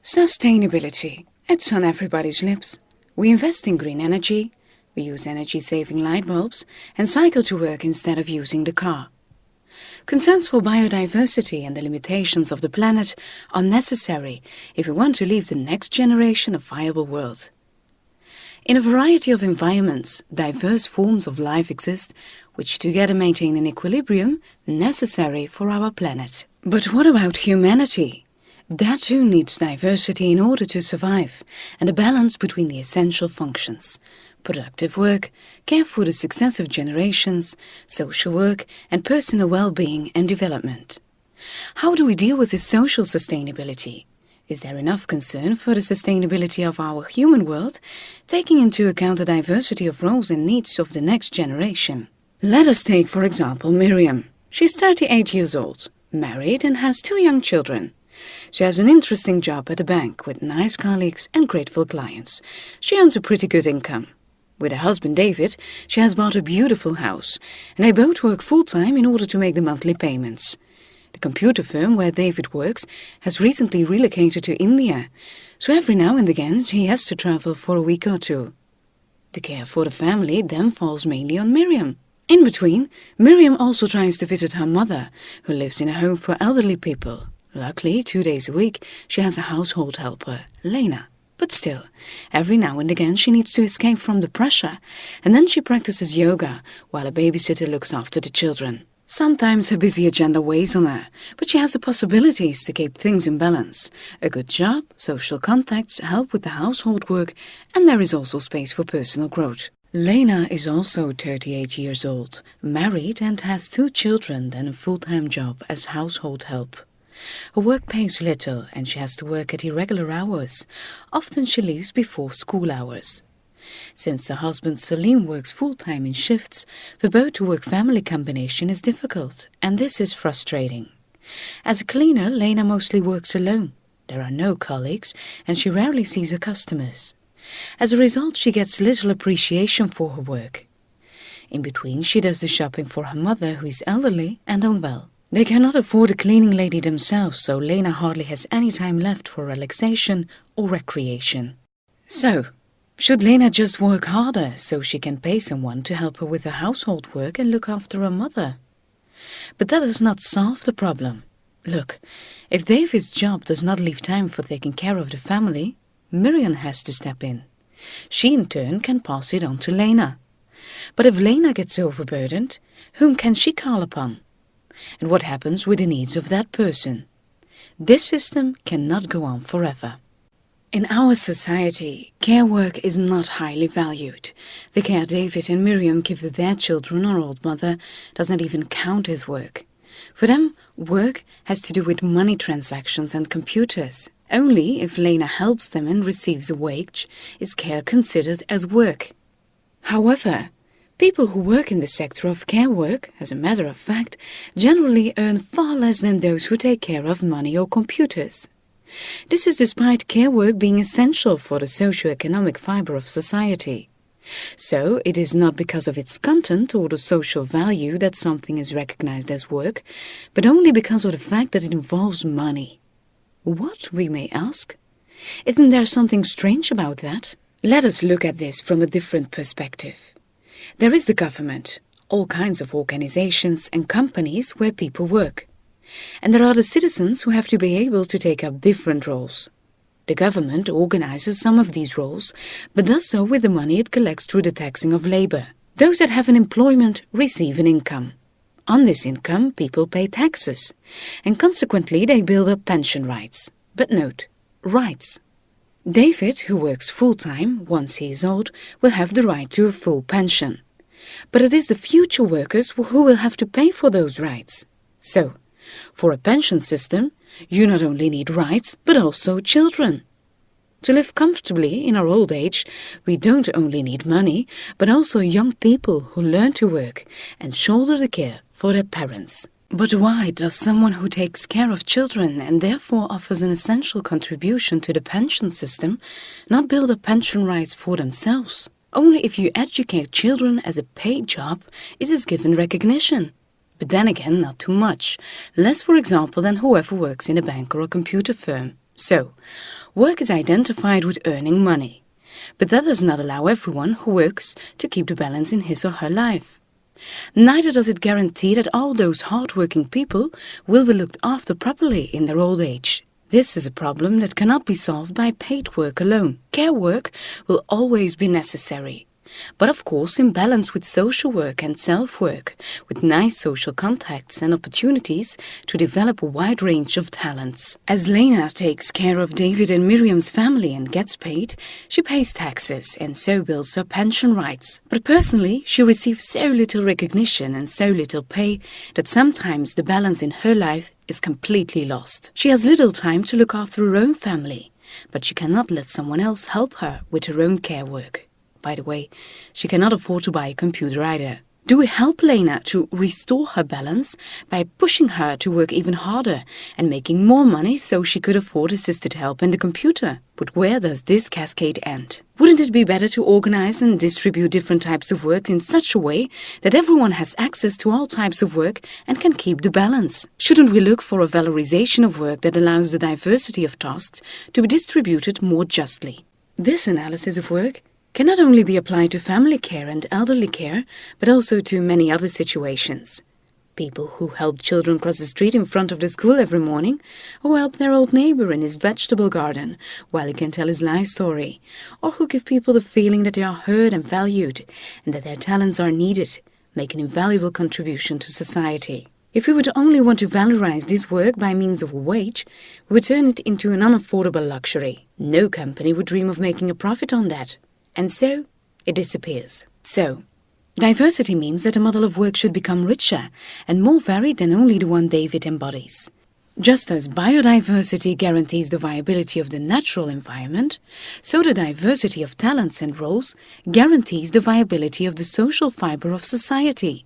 Sustainability. It's on everybody's lips. We invest in green energy, we use energy-saving light bulbs, and cycle to work instead of using the car. Concerns for biodiversity and the limitations of the planet are necessary if we want to leave the next generation a viable world. In a variety of environments, diverse forms of life exist, which together maintain an equilibrium necessary for our planet. But what about humanity? That too needs diversity in order to survive, and a balance between the essential functions: productive work, care for the successive generations, social work, and personal well-being and development. How do we deal with this social sustainability? Is there enough concern for the sustainability of our human world, taking into account the diversity of roles and needs of the next generation? Let us take, for example, Miriam. She's 38 years old, married, and has 2 young children. She has an interesting job at a bank with nice colleagues and grateful clients. She earns a pretty good income. With her husband David, she has bought a beautiful house, and they both work full-time in order to make the monthly payments. The computer firm where David works has recently relocated to India, so every now and again he has to travel for a week or 2. The care for the family then falls mainly on Miriam. In between, Miriam also tries to visit her mother, who lives in a home for elderly people. Luckily, 2 days a week, she has a household helper, Lena. But still, every now and again she needs to escape from the pressure, and then she practices yoga while a babysitter looks after the children. Sometimes her busy agenda weighs on her, but she has the possibilities to keep things in balance. A good job, social contacts, help with the household work, and there is also space for personal growth. Lena is also 38 years old, married, and has 2 children and a full-time job as household help. Her work pays little and she has to work at irregular hours. Often she leaves before school hours. Since her husband Salim works full-time in shifts, the both-to-work-family combination is difficult, and this is frustrating. As a cleaner, Lena mostly works alone. There are no colleagues, and she rarely sees her customers. As a result, she gets little appreciation for her work. In between, she does the shopping for her mother, who is elderly and unwell. They cannot afford a cleaning lady themselves, so Lena hardly has any time left for relaxation or recreation. So, should Lena just work harder so she can pay someone to help her with the household work and look after her mother? But that does not solve the problem. Look, if David's job does not leave time for taking care of the family, Miriam has to step in. She in turn can pass it on to Lena. But if Lena gets overburdened, whom can she call upon? And what happens with the needs of that person? This system cannot go on forever. In our society, care work is not highly valued. The care David and Miriam give to their children or old mother does not even count as work. For them, work has to do with money transactions and computers. Only if Lena helps them and receives a wage is care considered as work. However, people who work in the sector of care work, as a matter of fact, generally earn far less than those who take care of money or computers. This is despite care work being essential for the socio-economic fiber of society. So, it is not because of its content or the social value that something is recognized as work, but only because of the fact that it involves money. What, we may ask? Isn't there something strange about that? Let us look at this from a different perspective. There is the government, all kinds of organizations and companies where people work. And there are the citizens who have to be able to take up different roles. The government organizes some of these roles, but does so with the money it collects through the taxing of labor. Those that have an employment receive an income. On this income, people pay taxes, and consequently they build up pension rights. But note, rights. David, who works full-time, once he is old, will have the right to a full pension. But it is the future workers who will have to pay for those rights. So, for a pension system, you not only need rights, but also children. To live comfortably in our old age, we don't only need money, but also young people who learn to work and shoulder the care for their parents. But why does someone who takes care of children and therefore offers an essential contribution to the pension system not build up pension rights for themselves? Only if you educate children as a paid job is this given recognition. But then again, not too much. Less, for example, than whoever works in a bank or a computer firm. So, Work is identified with earning money, but that does not allow everyone who works to keep the balance in his or her life. Neither does it guarantee that all those hard-working people will be looked after properly in their old age. This is a problem that cannot be solved by paid work alone. Care work will always be necessary, but of course in balance with social work and self-work, with nice social contacts and opportunities to develop a wide range of talents. As Lena takes care of David and Miriam's family and gets paid, she pays taxes and so builds her pension rights. But personally, she receives so little recognition and so little pay that sometimes the balance in her life is completely lost. She has little time to look after her own family, but she cannot let someone else help her with her own care work. By the way, she cannot afford to buy a computer either. Do we help Lena to restore her balance by pushing her to work even harder and making more money so she could afford assisted help and the computer? But where does this cascade end? Wouldn't it be better to organize and distribute different types of work in such a way that everyone has access to all types of work and can keep the balance? Shouldn't we look for a valorization of work that allows the diversity of tasks to be distributed more justly? This analysis of work can not only be applied to family care and elderly care, but also to many other situations. People who help children cross the street in front of the school every morning, or help their old neighbor in his vegetable garden while he can tell his life story, or who give people the feeling that they are heard and valued and that their talents are needed, make an invaluable contribution to society. If we would only want to valorize this work by means of a wage, we would turn it into an unaffordable luxury. No company would dream of making a profit on that. And so, it disappears. So, diversity means that the model of work should become richer and more varied than only the one David embodies. Just as biodiversity guarantees the viability of the natural environment, so the diversity of talents and roles guarantees the viability of the social fiber of society.